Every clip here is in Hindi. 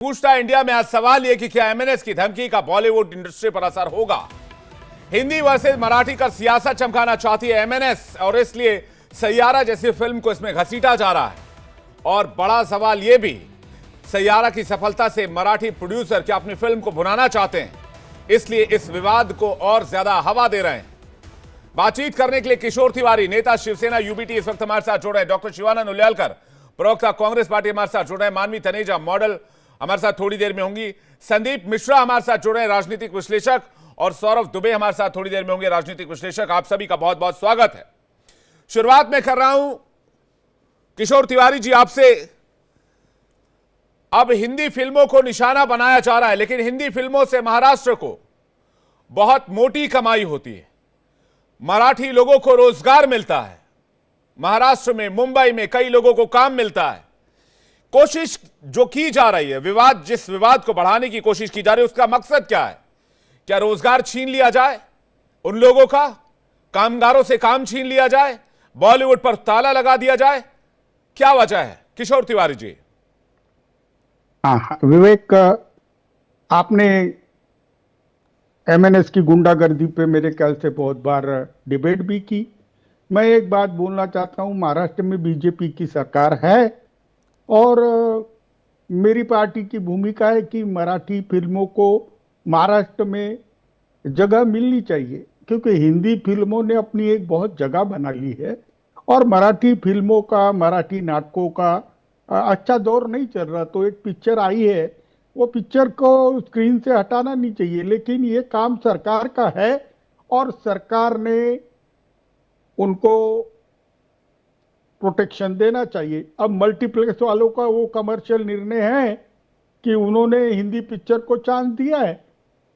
पूछता इंडिया में आज सवाल यह कि क्या एमएनएस की धमकी का बॉलीवुड इंडस्ट्री पर असर होगा। हिंदी वर्सेस मराठी का सियासत चमकाना चाहती है एमएनएस और इसलिए सैयारा जैसी फिल्म को इसमें घसीटा जा रहा है। और बड़ा सवाल यह भी, सैयारा की सफलता से मराठी प्रोड्यूसर क्या अपनी फिल्म को भुनाना चाहते हैं, इसलिए इस विवाद को और ज्यादा हवा दे रहे हैं। बातचीत करने के लिए किशोर तिवारी, नेता शिवसेना यूबीटी, इस वक्त हमारे साथ जुड़ रहे हैं। डॉक्टर शिवानंद उल्यालकर, प्रवक्ता कांग्रेस पार्टी, हमारे साथ जुड़ रहे हैं। मानवी तनेजा, मॉडल, हमारे साथ थोड़ी देर में होंगी। संदीप मिश्रा हमारे साथ जुड़ रहे हैं, राजनीतिक विश्लेषक, और सौरभ दुबे हमारे साथ थोड़ी देर में होंगे, राजनीतिक विश्लेषक। आप सभी का बहुत बहुत स्वागत है। शुरुआत में कर रहा हूं किशोर तिवारी जी आपसे। अब हिंदी फिल्मों को निशाना बनाया जा रहा है, लेकिन हिंदी फिल्मों से महाराष्ट्र को बहुत मोटी कमाई होती है, मराठी लोगों को रोजगार मिलता है, महाराष्ट्र में, मुंबई में कई लोगों को काम मिलता है। कोशिश जो की जा रही है, जिस विवाद को बढ़ाने की कोशिश की जा रही है, उसका मकसद क्या है? क्या रोजगार छीन लिया जाए उन लोगों का, कामगारों से काम छीन लिया जाए, बॉलीवुड पर ताला लगा दिया जाए? क्या वजह है किशोर तिवारी जी? हाँ विवेक, आपने एमएनएस की गुंडागर्दी पे मेरे ख्याल से बहुत बार डिबेट भी की। मैं एक बात बोलना चाहता हूँ, महाराष्ट्र में बीजेपी की सरकार है और मेरी पार्टी की भूमिका है कि मराठी फिल्मों को महाराष्ट्र में जगह मिलनी चाहिए, क्योंकि हिंदी फिल्मों ने अपनी एक बहुत जगह बना ली है और मराठी फिल्मों का, मराठी नाटकों का अच्छा दौर नहीं चल रहा। तो एक पिक्चर आई है, वो पिक्चर को स्क्रीन से हटाना नहीं चाहिए, लेकिन ये काम सरकार का है और सरकार ने उनको प्रोटेक्शन देना चाहिए। अब मल्टीप्लेक्स वालों का वो कमर्शियल निर्णय है कि उन्होंने हिंदी पिक्चर को चांस दिया है,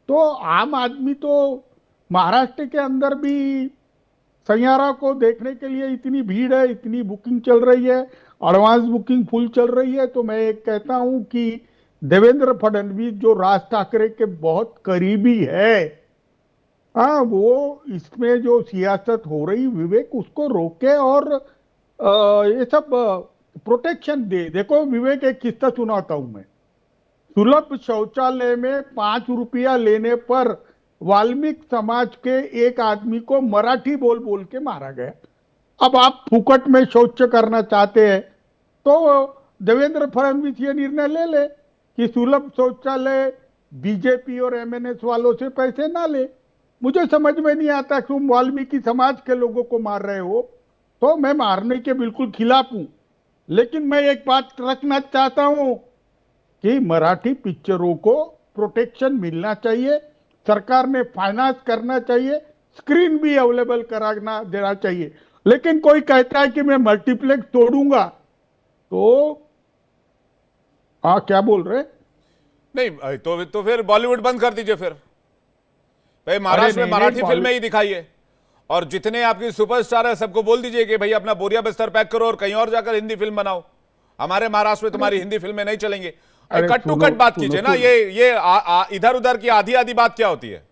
तो आम आदमी तो महाराष्ट्र के अंदर भी सैयारा को देखने के लिए इतनी भीड़ है, इतनी बुकिंग चल रही है, एडवांस बुकिंग फुल चल रही है। तो मैं एक कहता हूं कि देवेंद्र फडणवीस जो राज ठाकरे के बहुत करीबी है, हाँ, वो इसमें जो सियासत हो रही विवेक, उसको रोके और ये सब प्रोटेक्शन दे। देखो विवेक, एक किस्सा सुनाता हूं मैं। सुलभ शौचालय में 5 रुपया लेने पर वाल्मीकि समाज के एक आदमी को मराठी बोल बोल के मारा गया। अब आप फुकट में शौच करना चाहते हैं तो देवेंद्र फडणवीस ये निर्णय ले ले कि सुलभ शौचालय बीजेपी और एमएनएस वालों से पैसे ना ले। मुझे समझ में नहीं आता कि तुम वाल्मीकि समाज के लोगों को मार रहे हो, तो मैं मारने के बिल्कुल खिलाफ हूं, लेकिन मैं एक बात रखना चाहता हूं कि मराठी पिक्चरों को प्रोटेक्शन मिलना चाहिए, सरकार ने फाइनेंस करना चाहिए, स्क्रीन भी अवेलेबल कराना देना चाहिए। लेकिन कोई कहता है कि मैं मल्टीप्लेक्स तोड़ूंगा, तो क्या बोल रहे? नहीं तो फिर बॉलीवुड बंद कर दीजिए। फिर भाई महाराष्ट्र में मराठी फिल्में ही दिखाइए, और जितने आपकी सुपरस्टार है सबको बोल दीजिए कि भाई अपना बोरिया बिस्तर पैक करो और कहीं और जाकर हिंदी फिल्म बनाओ। हमारे महाराष्ट्र में तुम्हारी हिंदी फिल्में नहीं चलेंगी। कट टू कट बात कीजिए ना। ये इधर उधर की आधी आधी बात क्या होती है?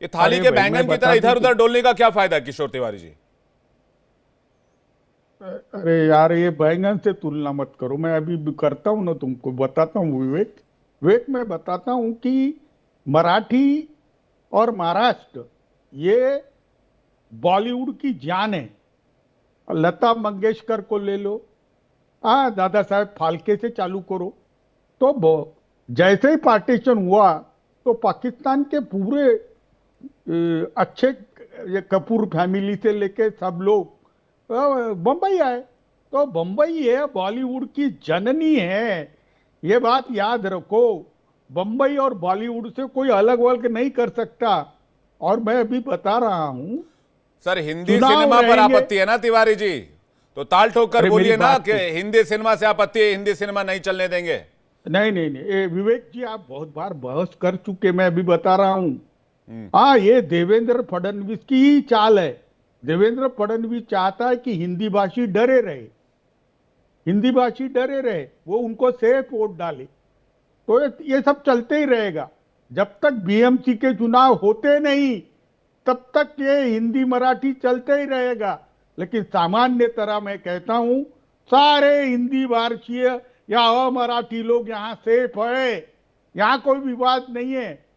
ये थाली के बैंगन की तरह इधर उधर डोलने का क्या फायदा है किशोर तिवारी जी? अरे यार, ये बैंगन से तुलना मत करो। मैं अभी करता हूं ना, तुमको बताता हूं विवेक, मैं बताता हूं कि मराठी और महाराष्ट्र ये बॉलीवुड की जान है। लता मंगेशकर को ले लो, दादा साहेब फाल्के से चालू करो, तो जैसे ही पार्टीशन हुआ तो पाकिस्तान के पूरे अच्छे, ये कपूर फैमिली से लेके सब लोग बंबई आए। तो बंबई है बॉलीवुड की जननी है, ये बात याद रखो। बंबई और बॉलीवुड से कोई अलग वल्ग नहीं कर सकता। और मैं अभी बता रहा हूं सर, हिंदी सिनेमा पर आपत्ति है ना तिवारी जी? तो ताल ठोक कर बोलिए ना कि हिंदी सिनेमा से आपत्ति है, हिंदी सिनेमा नहीं चलने देंगे। नहीं, विवेक जी, आप बहुत बार बहस कर चुके, मैं अभी बता रहा हूं। हाँ, ये देवेंद्र फडणवीस की ही चाल है। देवेंद्र फडणवीस चाहता है कि हिंदी भाषी डरे रहे, हिंदी भाषी डरे रहे, वो उनको सेफ वोट डाले। तो ये सब चलते ही रहेगा जब तक बीएमसी के चुनाव होते नहीं, तब तक ये हिंदी मराठी चलते ही रहेगा। लेकिन सामान्य तरह मैं कहता हूं, सारे हिंदी भाषीय या मराठी लोग यहाँ सेफ है, यहाँ कोई विवाद नहीं है।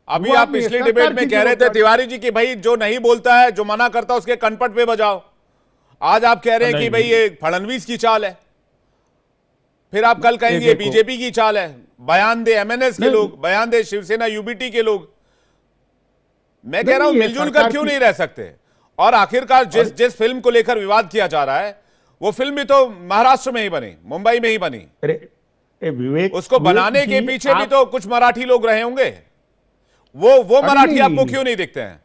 अभी विवाद आप नहीं है, पिछली सरकार डिबेट में की कह रहे थे जिम्मेदारी। तिवारी जी कि भाई जो नहीं बोलता है, जो मना करता है, उसके कनपट पे बजाओ। आज आप कह रहे हैं कि नहीं भाई नहीं, ये फडणवीस की चाल है, फिर आप कल ये कहेंगे देखो, बीजेपी की चाल है। बयान दे एमएनएस के नहीं लोग, बयान दे शिवसेना यूबीटी के लोग। मैं कह नहीं रहा हूं नहीं, ये मिलजुल कर सरकार क्यों की। नहीं रह सकते। और आखिरकार और जिस जिस फिल्म को लेकर विवाद किया जा रहा है, वो फिल्म भी तो महाराष्ट्र में ही बनी, मुंबई में ही बनी। अरे विवेक उसको विवेक बनाने के जी, पीछे भी आप, तो कुछ मराठी लोग रहे होंगे। वो अरे मराठी नहीं आपको नहीं, क्यों नहीं दिखते हैं।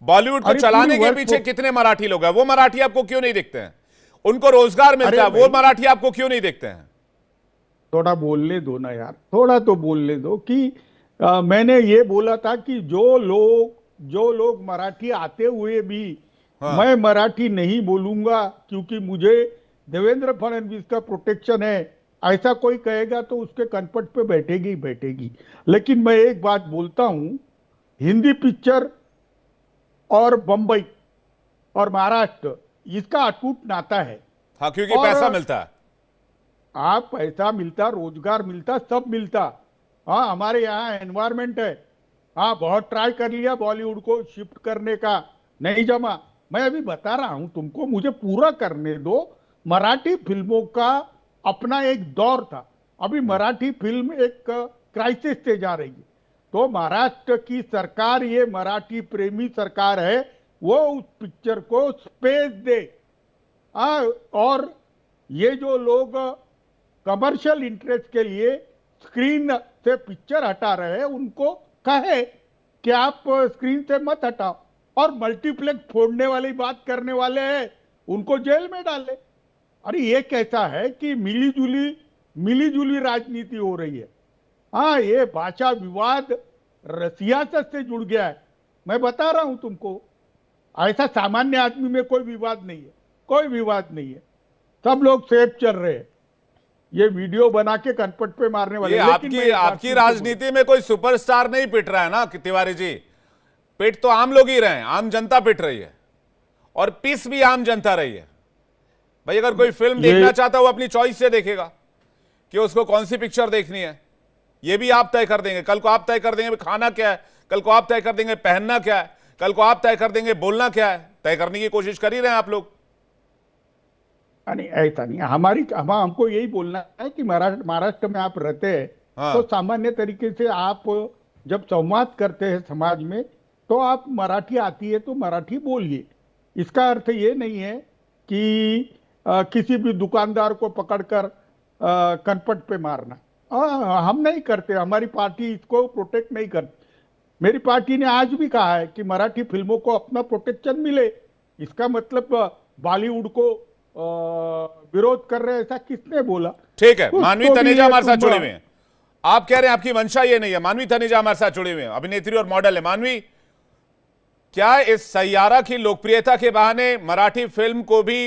बॉलीवुड को अरे पूरी चलाने के वर्क पीछे कितने मराठी लोग हैं, वो मराठी आपको क्यों नहीं दिखते हैं। उनको रोजगार मिलता अरे है, वो भाई, मराठी आपको क्यों नहीं दिखते हैं। थोड़ा बोलने दो ना यार, थोड़ा तो बोलने दो कि मैंने ये बोला था कि जो लोग मराठी आते हुए भी हाँ, मैं मराठी नहीं बोलूंगा क्योंकि मुझे देवेंद्र फडणवीस का प्रोटेक्शन है, ऐसा कोई कहेगा तो उसके कनपट पे बैठेगी ही बैठेगी। लेकिन मैं एक बात बोलता हूं, हिंदी पिक्चर और बंबई और महाराष्ट्र, इसका अटूट नाता है। हाँ, क्योंकि और पैसा मिलता है। आप पैसा मिलता, रोजगार मिलता, सब मिलता। हाँ, हमारे यहाँ एनवायरमेंट है। हाँ, बहुत ट्राई कर लिया बॉलीवुड को शिफ्ट करने का, नहीं जमा। मैं अभी बता रहा हूं तुमको, मुझे पूरा करने दो। मराठी फिल्मों का अपना एक दौर था, अभी मराठी फिल्म एक क्राइसिस से जा रही है। तो महाराष्ट्र की सरकार, ये मराठी प्रेमी सरकार है, वो उस पिक्चर को स्पेस दे। और ये जो लोग कमर्शियल इंटरेस्ट के लिए स्क्रीन से पिक्चर हटा रहे हैं, उनको कहे कि आप स्क्रीन से मत हटाओ। और मल्टीप्लेक्स फोड़ने वाली बात करने वाले हैं, उनको जेल में डाले। अरे ये कैसा है कि मिली जुली राजनीति हो रही है। हाँ, ये भाषा विवाद सियासत से जुड़ गया है। मैं बता रहा हूं तुमको, ऐसा सामान्य आदमी में कोई विवाद नहीं है, कोई विवाद नहीं है। सब लोग सेफ चल रहे हैं। ये वीडियो बना के कनपट पे मारने ये वाले। लेकिन मैं आपकी एक बात आपकी फिर से बोलूं, राजनीति में कोई सुपरस्टार नहीं पिट रहा है ना कि तिवारी जी। पिट तो आम लोग ही रहे हैं, आम जनता पिट रही है, और पीस भी आम जनता रही है। भाई अगर कोई फिल्म देखना ये चाहता है, वो अपनी चॉइस से देखेगा कि उसको कौन सी पिक्चर देखनी है। ये भी आप तय कर देंगे, कल को आप तय कर देंगे खाना क्या है, कल को आप तय कर देंगे पहनना क्या है, कल को आप तय कर देंगे बोलना क्या है। तय करने की कोशिश कर ही रहे हैं आप लोग। नहीं, ऐसा नहीं। हमको यही बोलना है कि महाराष्ट्र में आप रहते हैं, तो हाँ, सामान्य तरीके से आप जब संवाद करते हैं समाज में, तो आप मराठी आती है तो मराठी बोलिए। इसका अर्थ ये नहीं है कि किसी भी दुकानदार को पकड़कर कनपट पे मारना। हम नहीं करते, हमारी पार्टी इसको प्रोटेक्ट नहीं करती। मेरी पार्टी ने आज भी कहा है कि मराठी फिल्मों को अपना प्रोटेक्शन मिले। इसका मतलब बॉलीवुड को विरोध कर रहे हैं, ऐसा किसने बोला? ठीक है। मानवी उसको भी तनेजा ये हमारे साथ तुम जुड़े हुए हैं। आप कह रहे हैं आपकी मंशा ये नहीं है। मानवी तनेजा हमारे साथ जुड़े हुए हैं, अभिनेत्री और मॉडल है। मानवी, क्या इस सैयारा की लोकप्रियता के बहाने मराठी फिल्म को भी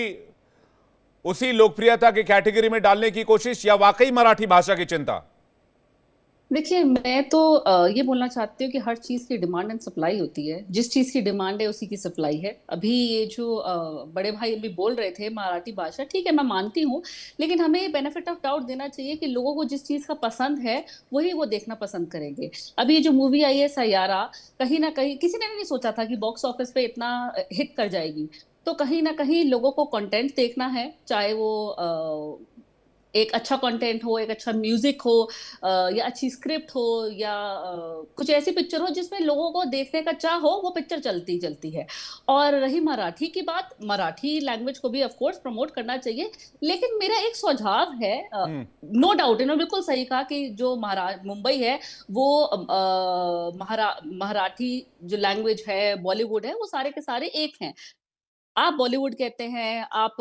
उसी लोकप्रियता की कैटेगरी में डालने की कोशिश, या वाकई मराठी भाषा की चिंता। देखिए, मैं तो ये बोलना चाहती हूँ कि हर चीज की डिमांड एंड सप्लाई होती है। जिस चीज की डिमांड है उसी की सप्लाई है। अभी ये जो बड़े भाई अभी बोल रहे थे मराठी भाषा, ठीक है, मैं मानती हूँ। लेकिन हमें बेनिफिट ऑफ डाउट देना चाहिए कि लोगों को जिस चीज का पसंद है वही वो देखना पसंद करेंगे। अभी ये जो मूवी आई है सैयारा, कहीं ना कहीं किसी ने भी नहीं सोचा था कि बॉक्स ऑफिस पे इतना हिट कर जाएगी। तो कहीं ना कहीं लोगों को कंटेंट देखना है, चाहे वो एक अच्छा कंटेंट हो, एक अच्छा म्यूजिक हो, या अच्छी स्क्रिप्ट हो, या कुछ ऐसी पिक्चर हो जिसमें लोगों को देखने का चाह हो, वो पिक्चर चलती चलती है। और रही मराठी की बात, मराठी लैंग्वेज को भी ऑफ कोर्स प्रमोट करना चाहिए। लेकिन मेरा एक सुझाव है, नो डाउट इन्होंने बिल्कुल सही कहा कि जो मुंबई है वो मराठी जो लैंग्वेज है, बॉलीवुड है, वो सारे के सारे एक हैं। आप बॉलीवुड कहते हैं, आप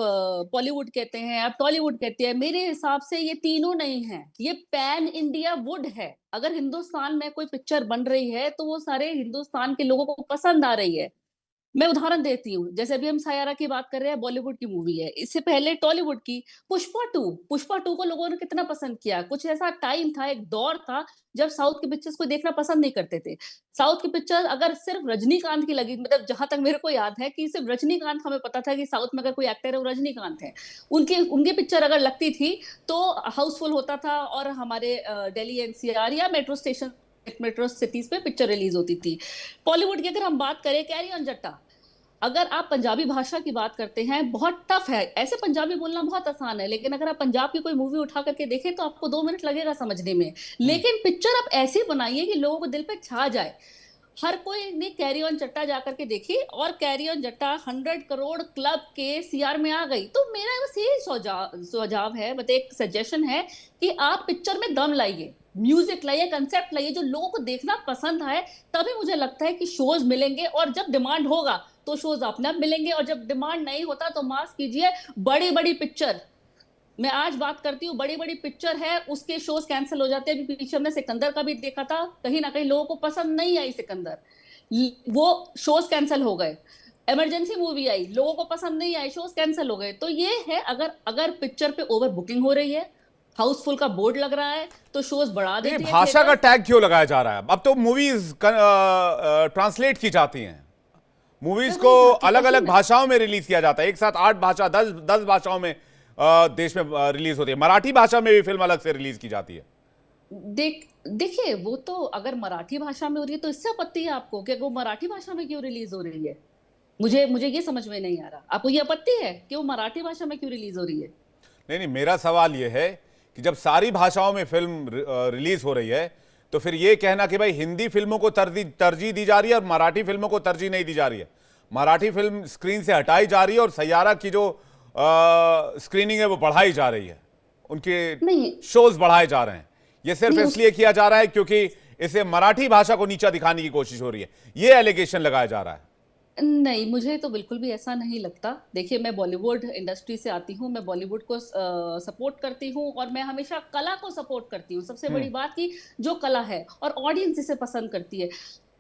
बॉलीवुड कहते हैं, आप टॉलीवुड कहते हैं। मेरे हिसाब से ये तीनों नहीं है, ये पैन इंडिया वुड है। अगर हिंदुस्तान में कोई पिक्चर बन रही है तो वो सारे हिंदुस्तान के लोगों को पसंद आ रही है। मैं उदाहरण देती हूँ, जैसे अभी हम सायारा की बात कर रहे हैं, बॉलीवुड की मूवी है। इससे पहले टॉलीवुड की पुष्पा 2 को लोगों ने कितना पसंद किया। कुछ ऐसा टाइम था, एक दौर था जब साउथ की पिक्चर्स को देखना पसंद नहीं करते थे। साउथ की पिक्चर अगर सिर्फ रजनीकांत की लगी, मतलब जहां तक मेरे को याद है कि सिर्फ रजनीकांत, हमें पता था कि साउथ में अगर कोई एक्टर है वो रजनीकांत है। उनकी उनकी पिक्चर अगर लगती थी तो हाउसफुल होता था, और हमारे दिल्ली एनसीआर या मेट्रो सिटीज पे पिक्चर रिलीज होती थी। बॉलीवुड की अगर हम बात करें, कैरी ऑन जट्टा, अगर आप पंजाबी भाषा की बात करते हैं, बहुत टफ है। ऐसे पंजाबी बोलना बहुत आसान है, लेकिन अगर आप पंजाब की कोई मूवी उठा करके देखें तो आपको 2 मिनट लगेगा समझने में। लेकिन पिक्चर आप ऐसी बनाइए कि लोगों को दिल पे छा जाए। हर कोई ने कैरी ऑन जट्टा जाकर के देखी, और कैरी ऑन जट्टा 100 करोड़ क्लब के सीआर में आ गई। तो मेरा बस यही सुझाव है, मतलब एक सजेशन है कि आप पिक्चर में दम लाइए, म्यूजिक लाइए, कंसेप्ट लाइए, जो लोगों को देखना पसंद आए। तभी मुझे लगता है कि शोज मिलेंगे, और जब डिमांड होगा तो शोज अपने आप मिलेंगे, और जब डिमांड नहीं होता तो माफ कीजिए, बड़ी बड़ी पिक्चर, मैं आज बात करती हूँ, बड़ी बड़ी पिक्चर है उसके शोज कैंसिल हो जाते हैं। अभी पीछे हमने सिकंदर का भी देखा था, कहीं ना कहीं लोगों को पसंद नहीं आई सिकंदर, वो शोज कैंसिल हो गए। इमरजेंसी मूवी आई, लोगों को पसंद नहीं आई, शोज कैंसिल हो गए। तो ये है, अगर अगर पिक्चर पे ओवर बुकिंग हो रही है, हाउसफुल का बोर्ड लग रहा है, तो शोज बढ़ा ये देती है भाषा का थिएटर। टैग क्यों लगाया जा रहा है? अब तो मूवीज ट्रांसलेट की जाती हैं, मूवीज मैं को वही बात अलग है, अलग भाषाओं में रिलीज किया जाता है, एक साथ 8 भाषा 10 भाषाओं में देश में रिलीज होती है। मराठी भाषा में भी फिल्म अलग से रिलीज की जाती है। देखिए, वो तो अगर मराठी भाषा में हो रही है तो इससे आपत्ति है आपको, कि वो मराठी भाषा में क्यों रिलीज हो रही है? मुझे मुझे ये समझ में नहीं आ रहा, आपको ये आपत्ति है कि वो मराठी भाषा में क्यों रिलीज हो रही है? नहीं नहीं, मेरा सवाल यह है कि जब सारी भाषाओं में फिल्म रिलीज हो रही है, तो फिर यह कहना कि भाई हिंदी फिल्मों को तरजीह दी जा रही है और मराठी फिल्मों को तरजीह नहीं दी जा रही है, मराठी फिल्म स्क्रीन से हटाई जा रही है और सैयारा की जो स्क्रीनिंग है वो बढ़ाई जा रही है, उनके नहीं शोज बढ़ाए जा रहे हैं, ये सिर्फ नहीं इसलिए किया जा रहा है क्योंकि इसे मराठी भाषा को नीचा दिखाने की कोशिश हो रही है, ये एलिगेशन लगाया जा रहा है। नहीं, मुझे तो बिल्कुल भी ऐसा नहीं लगता। देखिए, मैं बॉलीवुड इंडस्ट्री से आती हूँ, मैं बॉलीवुड को सपोर्ट करती हूँ, और मैं हमेशा कला को सपोर्ट करती हूँ। सबसे बड़ी बात कि जो कला है और ऑडियंस जिसे पसंद करती है,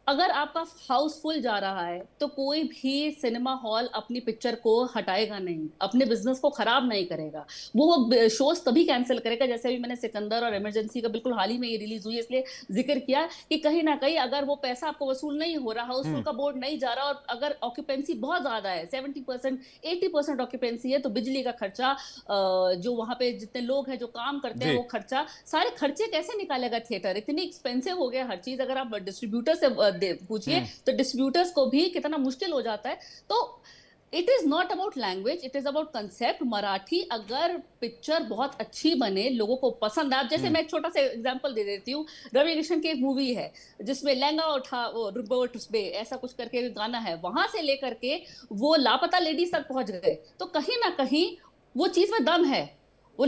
अगर आपका हाउसफुल जा रहा है तो कोई भी सिनेमा हॉल अपनी पिक्चर को हटाएगा नहीं, अपने बिजनेस को खराब नहीं करेगा। वो शोज तभी कैंसिल करेगा, जैसे अभी मैंने सिकंदर और इमरजेंसी का बिल्कुल हाल ही में ये रिलीज हुई है इसलिए जिक्र किया, कि कहीं ना कहीं अगर वो पैसा आपको वसूल नहीं हो रहा, हाउसफुल का बोर्ड नहीं जा रहा, और अगर ऑक्यूपेंसी बहुत ज्यादा है, 70% 80% ऑक्यूपेंसी है, तो बिजली का खर्चा, जो वहां पे जितने लोग हैं जो काम करते हैं, जी। वो खर्चा, सारे खर्चे कैसे निकालेगा थिएटर? इतनी एक्सपेंसिव हो गया हर चीज। अगर आप डिस्ट्रीब्यूटर से पूछिए तो डिस्ट्रीब्यूटर्स को भी कितना मुश्किल हो जाता है। तो it is not about language, it is about concept. Marathi अगर पिक्चर बहुत अच्छी बने, लोगों को पसंद आए, जैसे मैं एक छोटा सा एग्जांपल दे देती हूँ, रवि किशन की एक मूवी है जिसमें लहंगा उठा वो रिबोट उसपे ऐसा कुछ करके गाना है, वहां से लेकर के वो लापता लेडीज तक पहुंच गए। तो कहीं ना कहीं वो चीज में दम है, वो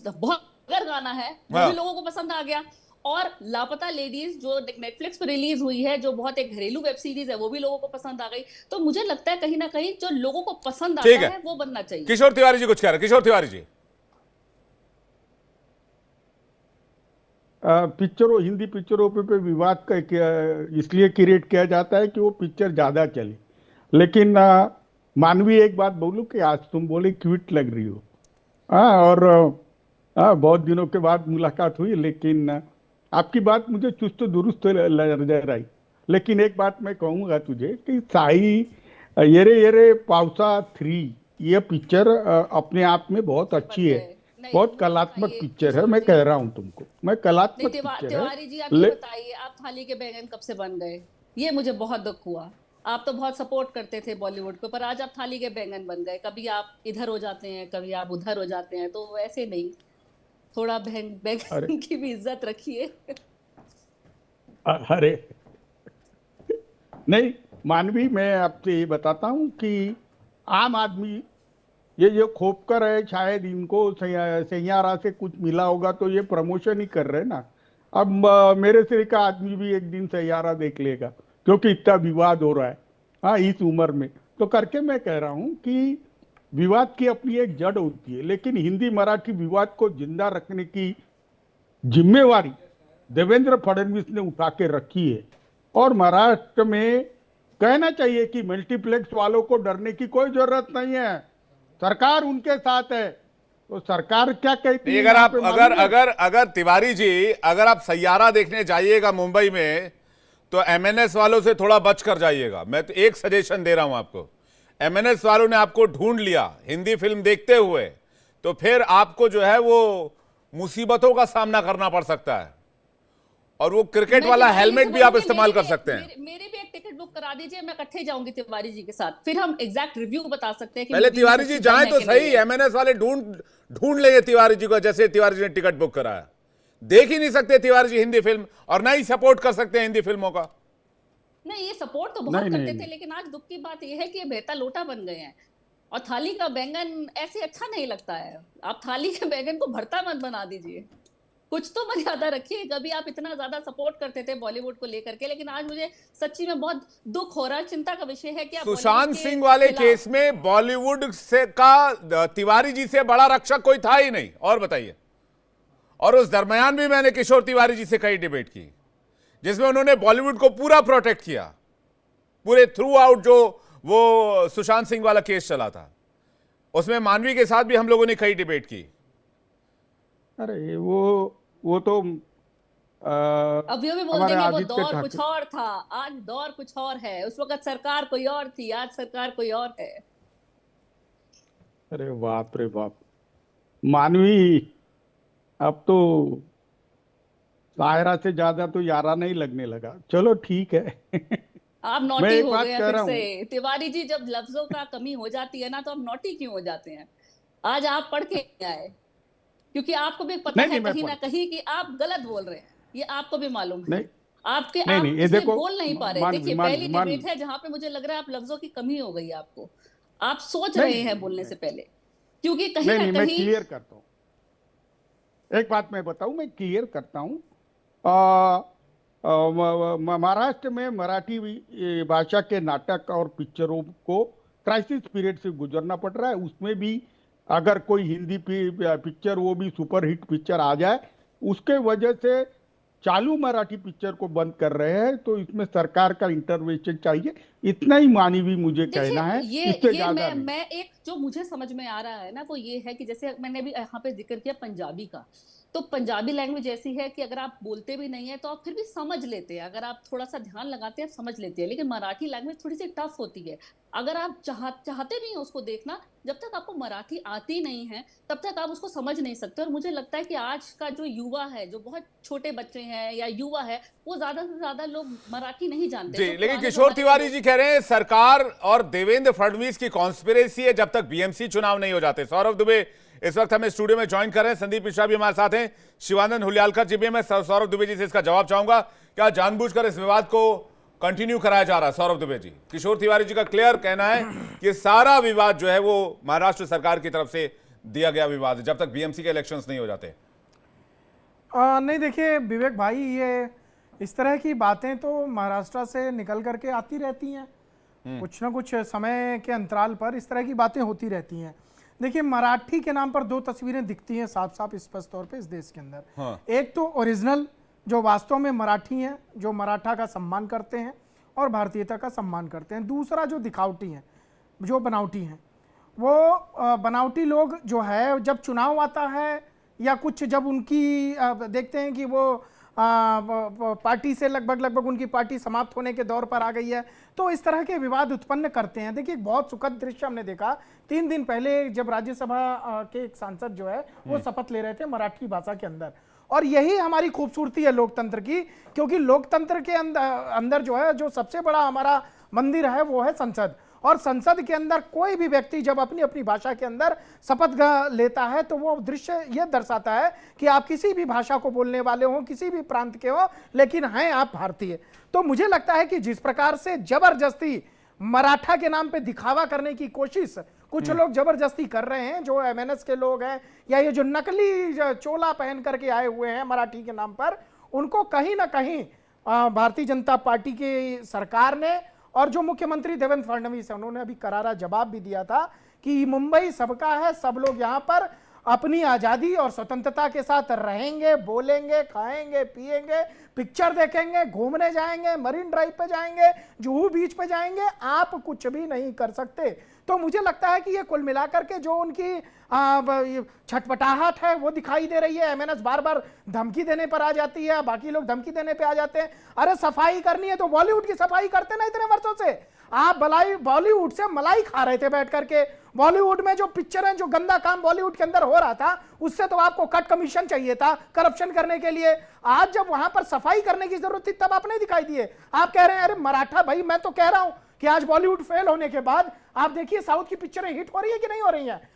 बहुत अगर गाना है वो भी लोगों को पसंद आ गया। और लापता लेडीज जो नेटफ्लिक्स पर रिलीज हुई है, जो बहुत एक घरेलू वेब सीरीज है, वो भी लोगों को पसंद आ गई। तो मुझे लगता है कहीं ना कहीं जो लोगों को पसंद आता है वो बनना चाहिए। किशोर तिवारी जी कुछ कह रहे हैं, किशोर तिवारी जी। पिक्चरों हिंदी पिक्चरों पे विवाद का इसलिए क्रिएट किया जाता है कि वो पिक्चर ज्यादा चली। लेकिन मानवी, एक बात बोलूं कि आज तुम बोले क्यूट लग रही हो। और बहुत दिनों के बाद मुलाकात हुई, लेकिन आपकी बात मुझे चुस्त दुरुस्त नजर आई। लेकिन एक बात मैं कहूंगा तुझे कि साई येरे येरे पावसा 3 ये पिक्चर अपने आप में बहुत अच्छी है, बहुत कलात्मक पिक्चर है। मैं कह रहा हूं तुमको, मैं कलात्मक पिक्चर है। तिवारी जी, आप ये बताइए, आप थाली के बैंगन कब से बन गए? ये मुझे बहुत दुख हुआ। आप तो बहुत सपोर्ट करते थे बॉलीवुड को, पर आज आप थाली के बैंगन बन गए। कभी आप इधर हो जाते हैं, कभी आप उधर हो जाते हैं, तो ऐसे नहीं, थोड़ा बैंगन की भी इज्जत रखिए। अरे नहीं मानवी, मैं आपसे ये बताता हूं कि आम आदमी ये जो खोपकर है, शायद इनको सैयारा से कुछ मिला होगा तो ये प्रमोशन ही कर रहे हैं ना। अब मेरे से का आदमी भी एक दिन सैयारा देख लेगा, क्योंकि इतना विवाद हो रहा है हाँ इस उम्र में। तो करके मैं कह रहा हूं कि विवाद की अपनी एक जड़ होती है, लेकिन हिंदी मराठी विवाद को जिंदा रखने की जिम्मेवारी देवेंद्र फडणवीस ने उठा के रखी है। और महाराष्ट्र में कहना चाहिए कि मल्टीप्लेक्स वालों को डरने की कोई जरूरत नहीं है, सरकार उनके साथ है। तो सरकार क्या कहती नहीं, है अगर यहाँ आप पे अगर मालूम है? अगर अगर तिवारी जी, अगर आप सैयारा देखने जाइएगा मुंबई में, तो एमएनएस वालों से थोड़ा बच कर जाइएगा। मैं तो एक सजेशन दे रहा हूं आपको। एमएनएस वालों ने आपको ढूंढ लिया हिंदी फिल्म देखते हुए, तो फिर आपको जो है वो मुसीबतों का सामना करना पड़ सकता है। और वो क्रिकेट मैं वाला तिवारी जी हेलमेट से भी आप बोलूंगी, इस्तेमाल कर मेरी सकते हैं। मेरी भी एक टिकट बुक करा दीजिए, मैं इकट्ठे जाऊंगी तिवारी जी के साथ, फिर हम एग्जैक्ट रिव्यू बता सकते हैं कि पहले मूवी में तिवारी जी सच्ची जाएं दम तो है कि नहीं सही, है। एमएनएस वाले ढूंढ लेंगे तिवारी जी को, जैसे तिवारी जी ने टिकट बुक कराया। देख ही नहीं सकते तिवारी जी हिंदी फिल्म, और ना ही सपोर्ट कर सकते हैं हिंदी फिल्मों का। नहीं, ये सपोर्ट तो बहुत नहीं करते नहीं थे, लेकिन आज दुख की बात यह है कि ये बहता लोटा बन गए हैं और थाली का बैंगन ऐसे अच्छा नहीं लगता है। आप थाली के बैंगन को भरता मत बना दीजिए, कुछ तो मर्यादा रखिए। कभी आप इतना ज्यादा सपोर्ट करते थे बॉलीवुड को लेकर के, लेकिन आज मुझे सच्ची में बहुत दुख हो रहा है, चिंता का विषय है कि आप सुशांत बॉलीवुड के सिंह वाले खिलाफ- केस में बॉलीवुड से का तिवारी जी से बड़ा रक्षक कोई था ही नहीं। और बताइए। और उस दरमियान भी मैंने किशोर तिवारी जी से कई डिबेट की, जिसमें उन्होंने बॉलीवुड को पूरा प्रोटेक्ट किया, पूरे थ्रू आउट जो वो सुशांत सिंह वाला केस चला था, उसमें मानवी के साथ भी हम लोगों ने कई डिबेट की। अरे वो तो अब ये भी बोल हमारे देंगे वो आदित्य दौर कुछ ठाकरे। और था, आज दौर कुछ और है। उस वक्त सरकार कोई और थी, आज सरकार कोई और है। अरे बाप रे बाप, मानवी अब तो सायरा से ज्यादा तो यारा नहीं लगने लगा। चलो ठीक है। आप मैं नॉटी एक हो बात गए हैं कह फिर रहा से हूँ, तिवारी जी। जब लफ्जों का कमी हो जाती है ना, तो आप नॉटी क्यों हो जाते हैं? आज आप पढ़ के नहीं आए, क्योंकि आपको भी पता नहीं है नहीं मैं कहीं ना कहीं कि आप गलत बोल रहे हैं, ये आपको भी मालूम है। नहीं आपके नहीं आप नहीं, ये इसलिए देखो बोल नहीं पा रहे। मानवी देखिए, मानवी पहली मानवी डिबेट है जहां पे मुझे लग रहा है आप लफ्जों की कमी हो गई है आपको। आप सोच नहीं रहे नहीं हैं नहीं बोलने नहीं से पहले, क्योंकि कहीं नहीं ना नहीं, मैं कहीं क्लियर करता हूँ। एक बात मैं बताऊं, मैं क्लियर करता हूँ। आ, महाराष्ट्र में मराठी भाषा के नाटक और पिक्चरों को क्राइसिस पीरियड से गुजरना पड़ रहा है। उसमें भी अगर कोई हिंदी पिक्चर, वो भी सुपरहिट पिक्चर आ जाए, उसके वजह से चालू मराठी पिक्चर को बंद कर रहे हैं। तो इसमें सरकार का इंटरवेंशन चाहिए, इतना ही मानवी मुझे देखिए, कहना है, ये इससे ये ज्यादा नहीं। मैं एक जो मुझे समझ में आ रहा है ना, वो ये है कि जैसे मैंने भी यहाँ पे जिक्र किया पंजाबी का, तो पंजाबी लैंग्वेज ऐसी है कि अगर आप बोलते भी नहीं है तो आप फिर भी समझ लेते हैं। अगर आप थोड़ा सा ध्यान लगाते हैं आप समझ लेते हैं। लेकिन मराठी लैंग्वेज थोड़ी सी टफ होती है। अगर आप चाहते नहीं हो उसको देखना, जब तक आपको मराठी आती नहीं है तब तक आप उसको समझ नहीं सकते। और मुझे लगता है कि आज का जो युवा है, जो बहुत छोटे बच्चे हैं या युवा है, वो ज्यादा से ज्यादा लोग मराठी नहीं जानते। जी, जो लेकिन पुराने किशोर जमाने के तिवारी लोग- जी कह रहे हैं सरकार और देवेंद्र फडणवीस की कॉन्स्पिरेसी है जब तक बीएमसी चुनाव नहीं हो जाते। सौरभ दुबे इस वक्त हमें स्टूडियो में ज्वाइन कर रहे हैं, संदीप मिश्रा भी हमारे साथ हैं, शिवानंद हुलियालकर जी भी। मैं सौरभ दुबे जी से इसका जवाब चाहूंगा, क्या जानबूझकर इस विवाद को कंटिन्यू कराया जा रहा है? सौरभ दुबे जी, किशोर तिवारी जी का क्लियर कहना है कि सारा विवाद जो है वो महाराष्ट्र सरकार की तरफ से दिया गया विवाद है जब तक बीएमसी के इलेक्शंस नहीं हो जाते। नहीं, देखिए विवेक भाई, ये इस तरह की बातें तो महाराष्ट्र से निकल करके आती रहती हैं। कुछ ना कुछ समय के अंतराल पर इस तरह की बातें होती रहती हैं। देखिए, मराठी के नाम पर दो तस्वीरें दिखती हैं साफ साफ स्पष्ट तौर पे इस देश के अंदर। हाँ। एक तो ओरिजिनल जो वास्तव में मराठी हैं, जो मराठा का सम्मान करते हैं और भारतीयता का सम्मान करते हैं। दूसरा जो दिखावटी हैं, जो बनावटी हैं, वो बनावटी लोग जो है जब चुनाव आता है या कुछ जब उनकी देखते हैं कि वो पार्टी से लगभग उनकी पार्टी समाप्त होने के दौर पर आ गई है, तो इस तरह के विवाद उत्पन्न करते हैं। देखिए, एक बहुत सुखद दृश्य हमने देखा 3 दिन पहले, जब राज्यसभा के एक सांसद जो है वो शपथ ले रहे थे मराठी भाषा के अंदर। और यही हमारी खूबसूरती है लोकतंत्र की, क्योंकि लोकतंत्र के अंदर जो है, जो सबसे बड़ा हमारा मंदिर है वो है संसद। और संसद के अंदर कोई भी व्यक्ति जब अपनी अपनी भाषा के अंदर शपथ लेता है तो वो दृश्य ये दर्शाता है कि आप किसी भी भाषा को बोलने वाले हो, किसी भी प्रांत के हो, लेकिन हैं आप भारतीय। तो मुझे लगता है कि जिस प्रकार से जबरदस्ती मराठा के नाम पे दिखावा करने की कोशिश कुछ लोग जबरदस्ती कर रहे हैं, जो एमएनएस के लोग हैं या ये जो नकली चोला पहन करके आए हुए हैं मराठी के नाम पर, उनको कहीं ना कहीं भारतीय जनता पार्टी की सरकार ने और जो मुख्यमंत्री देवेंद्र फडणवीस है, उन्होंने अभी करारा जवाब भी दिया था कि मुंबई सबका है, सब लोग यहाँ पर अपनी आज़ादी और स्वतंत्रता के साथ रहेंगे, बोलेंगे, खाएंगे, पिएंगे, पिक्चर देखेंगे, घूमने जाएंगे, मरीन ड्राइव पे जाएंगे, जुहू बीच पे जाएंगे, आप कुछ भी नहीं कर सकते। तो मुझे लगता है कि ये कुल मिलाकर के जो उनकी छटपटाहट है वो दिखाई दे रही है। एमएनएस बार बार धमकी देने पर आ जाती है, बाकी लोग धमकी देने पे आ जाते हैं। अरे सफाई करनी है तो बॉलीवुड की सफाई करते ना इतने वर्षों से। आप बॉलीवुड से मलाई खा रहे थे बैठ करके। बॉलीवुड में जो पिक्चर है, जो गंदा काम बॉलीवुड के अंदर हो रहा था, उससे तो आपको कट कमीशन चाहिए था करप्शन करने के लिए। आज जब वहां पर सफाई करने की जरूरत थी तब आप नहीं दिखाई दिए। आप कह रहे हैं अरे मराठा भाई, मैं तो कह रहा हूं कि आज बॉलीवुड फेल होने के बाद आप देखिए साउथ की पिक्चरें हिट हो रही है कि नहीं हो रही हैं।